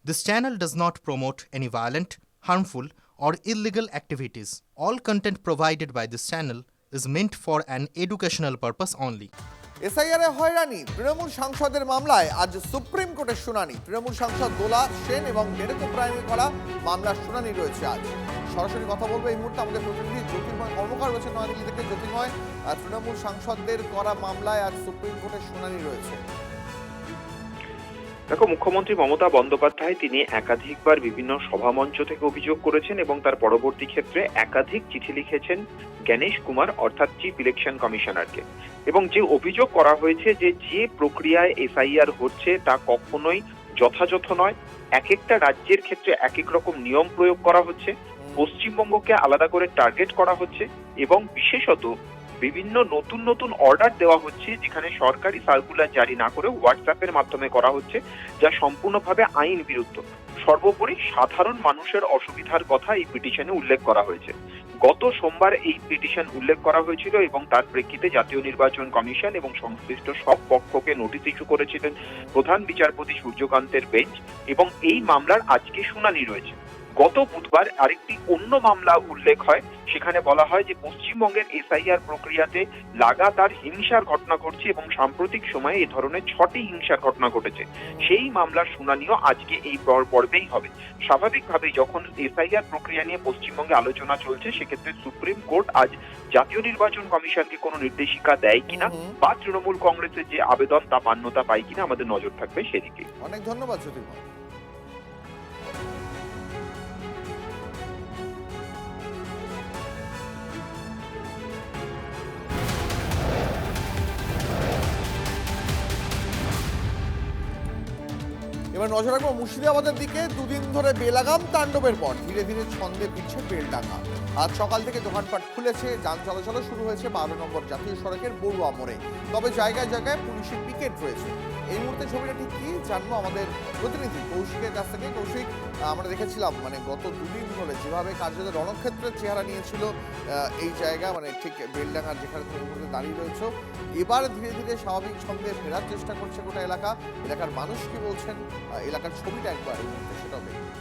This channel does not promote any violent, harmful, or illegal activities. All content provided by this channel is meant for an educational purpose only. এসআইআরে হয়রানি তৃণমূল সাংসদের মামলায় আজ supreme কোর্টের শুনানি। তৃণমূল সাংসদ দোলা সেন এবং ডেরেকো প্রাইমে করা মামলার শুনানি রয়েছে আজ। সরাসরি কথা বলবো এই মুহূর্তে আমাদের প্রতিনিধি জ্যোতির্ময় কর্মকার রয়েছে নয়াদিল্লি থেকে। জ্যোতির্ময়, তৃণমূল সাংসদদের করা মামলায় আজ সুপ্রিম কোর্টের শুনানি রয়েছে। দেখো, মুখ্যমন্ত্রী মমতা বন্দ্যোপাধ্যায় তিনি একাধিকবার বিভিন্ন সভামঞ্চ থেকে অভিযোগ করেছেন এবং তার পরবর্তী ক্ষেত্রে একাধিক চিঠি লিখেছেন জ্ঞানেশ কুমার অর্থাৎ চিফ ইলেকশন কমিশনারকে। এবং যে অভিযোগ করা হয়েছে যে প্রক্রিয়ায় এসআইআর হচ্ছে তা কখনোই যথাযথ নয়। এক একটা রাজ্যের ক্ষেত্রে এক এক রকম নিয়ম প্রয়োগ করা হচ্ছে, পশ্চিমবঙ্গকে আলাদা করে টার্গেট করা হচ্ছে এবং বিশেষত বিভিন্ন নতুন নতুন অর্ডার দেওয়া হচ্ছে যেখানে সরকারি সার্কুলার জারি না করে হোয়াটসঅ্যাপের মাধ্যমে করা হচ্ছে, যা সম্পূর্ণভাবে আইন বিরুদ্ধ। সর্বোপরি সাধারণ মানুষের অসুবিধার কথা এই পিটিশনে উল্লেখ করা হয়েছে। গত সোমবার এই পিটিশন উল্লেখ করা হয়েছিল এবং তার প্রেক্ষিতে জাতীয় নির্বাচন কমিশন এবং সংশ্লিষ্ট সব পক্ষকে নোটিশ ইস্যু করেছিলেন প্রধান বিচারপতি সূর্যকান্তের বেঞ্চ এবং এই মামলার আজকে শুনানি রয়েছে। গত বুধবার আরেকটি অন্য মামলা উল্লেখ হয়, সেখানে বলা হয় যে পশ্চিমবঙ্গের এসআইআর প্রক্রিয়াতে লাগাতার হিংসার ঘটনা ঘটছে এবং সাম্প্রতিক সময়ে এই ধরনের 6টি হিংসার ঘটনা ঘটেছে। সেই মামলার শুনানিও আজকে এই পর্বেই হবে। স্বাভাবিকভাবেই যখন এসআইআর প্রক্রিয়া নিয়ে পশ্চিমবঙ্গে আলোচনা চলছে, সেক্ষেত্রে সুপ্রিম কোর্ট আজ জাতীয় নির্বাচন কমিশনকে কোনো নির্দেশিকা দেয় কিনা বা তৃণমূল কংগ্রেসের যে আবেদন তা মান্যতা পায় কিনা আমাদের নজর থাকবে সেদিকে। অনেক ধন্যবাদ জ্যোতির্ময়। এবার নজর রাখবো মুর্শিদাবাদের দিকে। দুদিন ধরে বেলাগাম তাণ্ডবের পর ধীরে ধীরে ছন্দে ফিরছে বেলডাঙ্গা। আজ সকাল থেকে দোকানপাট খুলেছে, যান চলাচল শুরু হয়েছে 12 নম্বর জাতীয় সড়কের বড়ুয়া মোড়ে। তবে জায়গায় জায়গায় পুলিশের পিকেট রয়েছে। এই মুহূর্তে ছবিটা ঠিক কি জানবো আমাদের প্রতিনিধি কৌশিকের কাছ থেকে। কৌশিক, আমরা দেখেছিলাম মানে গত দুদিন ধরে যেভাবে কার্যত রণক্ষেত্রের চেহারা নিয়েছিল এই জায়গা, মানে ঠিক বেলডাঙ্গার যেখানে তুমি মুহূর্তে দাঁড়িয়ে রয়েছ, এবার ধীরে ধীরে স্বাভাবিক ছন্দে ফেরার চেষ্টা করছে গোটা এলাকার মানুষ কি বলছেন, এলাকার ছবিটা একবার এই মুহূর্তে সেটাও দেখুন।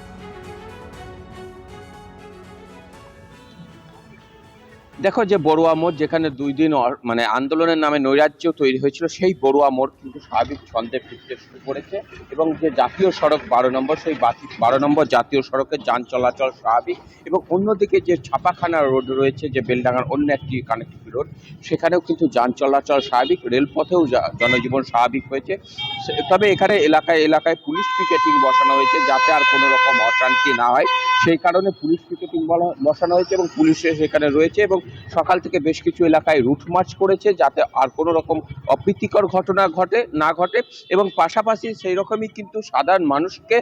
দেখো, যে বড়ুয়া মোড় যেখানে 2 দিন মানে আন্দোলনের নামে নৈরাজ্য তৈরি হয়েছিল, সেই বড়ুয়া মোড় কিন্তু স্বাভাবিক ছন্দে ফিরতে শুরু করেছে এবং যে জাতীয় সড়ক 12 নম্বর, সেই 12 নম্বর জাতীয় সড়কের যান চলাচল স্বাভাবিক। এবং অন্যদিকে যে ছাপাখানা রোড রয়েছে, যে বেলডাঙ্গার অন্য একটি কানেক্টিভ রোড, সেখানেও কিন্তু যান চলাচল স্বাভাবিক, রেলপথেও জনজীবন স্বাভাবিক হয়েছে। তবে এখানে এলাকায় পুলিশ পিকেটিং বসানো হয়েছে যাতে আর কোনো রকম অশান্তি না হয়, সেই কারণে পুলিশ পিকেটিং বসানো হয়েছে এবং পুলিশ সেখানে রয়েছে এবং সকাল থেকে বেশ কিছু এলাকায় রুট মার্চ করেছে যাতে আর কোনো রকম অপ্রীতিকর ঘটনা না ঘটে। এবং পাশাপাশি সেই রকমই কিন্তু সাধারণ মানুষকে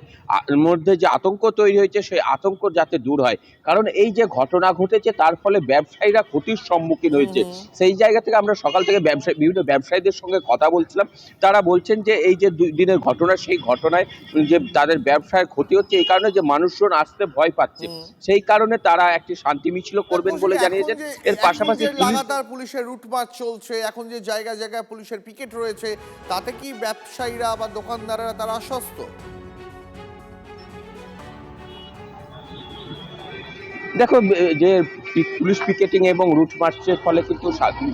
মধ্যে যে আতঙ্ক তৈরি হয়েছে, সেই আতঙ্ক যাতে দূর হয়, কারণ এই যে ঘটনা ঘটেছে তার ফলে ব্যবসায়ীরা ক্ষতির সম্মুখীন হয়েছে। সেই জায়গা থেকে আমরা সকাল থেকে বিভিন্ন ব্যবসায়ীদের সঙ্গে কথা বলছিলাম। তারা বলছেন যে এই যে 2 দিনের ঘটনা, সেই ঘটনায় যে তাদের ব্যবসায় ক্ষতি হচ্ছে, এই কারণে যে মানুষজন আসতে ভয় পাচ্ছে, সেই কারণে তারা একটি শান্তি মিছিল করবেন বলে জানিয়েছেন। এর পাশাপাশি লাগাতার পুলিশের রুটমার্চ চলছে, এখন যে জায়গায় জায়গায় পুলিশের পিকেট রয়েছে, তাতে কি ব্যবসায়ীরা বা দোকানদাররা তারা আশ্বস্ত? দেখো, যে পুলিশ পিকেটিং এবং রুট মার্চের ফলে কিন্তু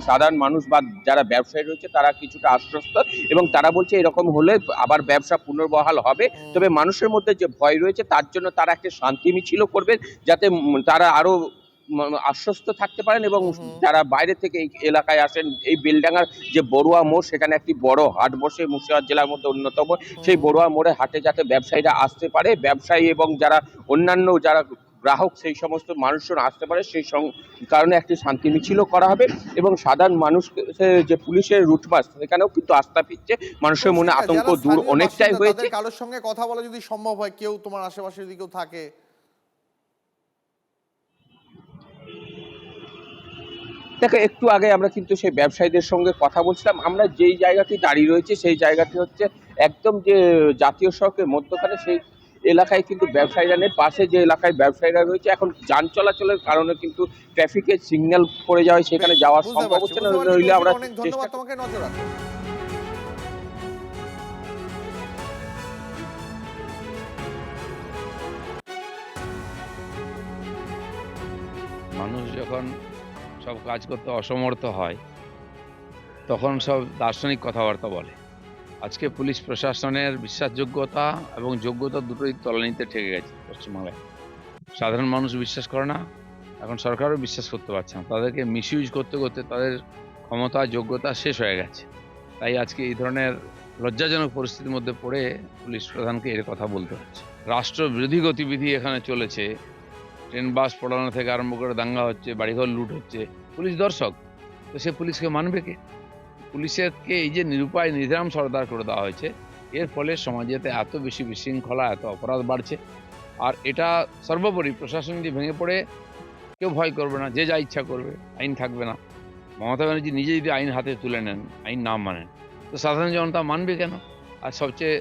সাধারণ মানুষ বা যারা ব্যবসায়ী রয়েছে তারা কিছুটা আশ্বস্ত এবং তারা বলছে এরকম হলে আবার ব্যবসা পুনর্বহাল হবে। তবে মানুষের মধ্যে যে ভয় রয়েছে তার জন্য তারা একটা শান্তি মিছিল করবে যাতে তারা আরো আশ্বস্ত থাকতে পারেন। এবং যারা বাইরে থেকে এই এলাকায় আসেন, এই বেলডাঙ্গার যে বড়ুয়া মোড়, সেখানে একটি বড় হাট বসে মুর্শিদাবাদ জেলার মধ্যে অন্যতম, সেই বড়ুয়া মোড়ে হাটে যাতে ব্যবসায়ীরা আসতে পারে, ব্যবসায়ী এবং যারা অন্যান্য যারা গ্রাহক সেই সমস্ত মানুষজন আসতে পারে, সেই কারণে একটি শান্তি মিছিলও করা হবে। এবং সাধারণ মানুষ যে পুলিশের রুটমার্চ, সেখানেও কিন্তু আস্থা ফিরছে, মানুষের মনে আতঙ্ক দূর অনেকটাই হয়েছে। কারোর সঙ্গে কথা বলা যদি সম্ভব হয়, কেউ তোমার আশেপাশে যদি কেউ থাকে। দেখো, একটু আগে আমরা কিন্তু সেই ব্যবসায়ীদের সঙ্গে কথা বলছিলাম। আমরা যেই জায়গাটি দাঁড়িয়ে রয়েছে সেই জায়গাটি হচ্ছে একদম যে জাতীয় সড়কের মধ্যখানে, সেই এলাকায় কিন্তু ব্যবসায়ীরা নেই। পাশে যে এলাকায় ব্যবসায়ীরা রয়েছে, এখন যান চলাচলের কারণে কিন্তু ট্রাফিকের সিগন্যাল পড়ে যাওয়ায় সেখানে যাওয়া সম্ভব হচ্ছে না। নইলে আমরা অনেক ধন্যবাদ তোমাকে, নজর রাখো। মানুষ যখন সব কাজ করতে অসমর্থ হয় তখন সব দার্শনিক কথাবার্তা বলে। আজকে পুলিশ প্রশাসনের বিশ্বাসযোগ্যতা এবং যোগ্যতা দুটোই তলানিতে ঠেকে গেছে পশ্চিমবাংলায়। সাধারণ মানুষ বিশ্বাস করে না, এখন সরকারও বিশ্বাস করতে পারছে না। তাদেরকে মিসইউজ করতে করতে তাদের ক্ষমতা যোগ্যতা শেষ হয়ে গেছে। তাই আজকে এই ধরনের লজ্জাজনক পরিস্থিতির মধ্যে পড়ে পুলিশ প্রধানকে এর কথা বলতে হচ্ছে। রাষ্ট্রবিরোধী গতিবিধি এখানে চলেছে, ট্রেন বাস পোড়ানো থেকে আরম্ভ করে দাঙ্গা হচ্ছে, বাড়িঘর লুট হচ্ছে, পুলিশ দর্শক। তো সে পুলিশকে মানবে কে? পুলিশকে এই যে নিরুপায় নির্ধাম সর্দার করে দেওয়া হয়েছে, এর ফলে সমাজেতে এত বেশি বিশৃঙ্খলা, এত অপরাধ বাড়ছে। আর এটা সর্বোপরি প্রশাসন যদি ভেঙে পড়ে কেউ ভয় করবে না, যে যা ইচ্ছা করবে, আইন থাকবে না। মমতা ব্যানার্জি নিজে যদি আইন হাতে তুলে নেন, আইন না মানেন, তো সাধারণ জনতা মানবে কেন? আর সবচেয়ে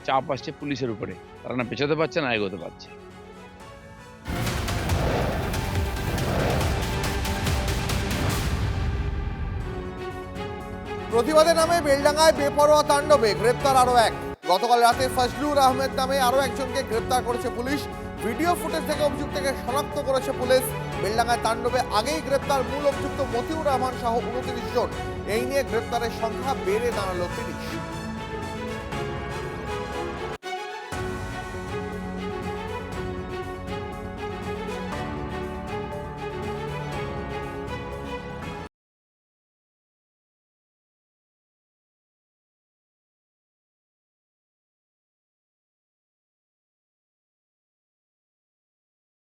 চাপ আসছে পুলিশের উপরে, তারা না পেছাতে পারছে না এগোতে পারছে। প্রতিবাদের নামে বেলডাঙ্গায় বেপরোয়া তাণ্ডবে গ্রেপ্তার আরো এক। গতকাল রাতে ফজলুর আহমেদ নামে আরো একজনকে গ্রেপ্তার করেছে পুলিশ। ভিডিও ফুটেজ থেকে অভিযুক্তকে শনাক্ত করেছে পুলিশ। বেলডাঙ্গায় তাণ্ডবে আগেই গ্রেপ্তার মূল অভিযুক্ত মতিউর রহমান সহ 29 জন। এই নিয়ে গ্রেপ্তারের সংখ্যা বেড়ে দাঁড়ালো 30।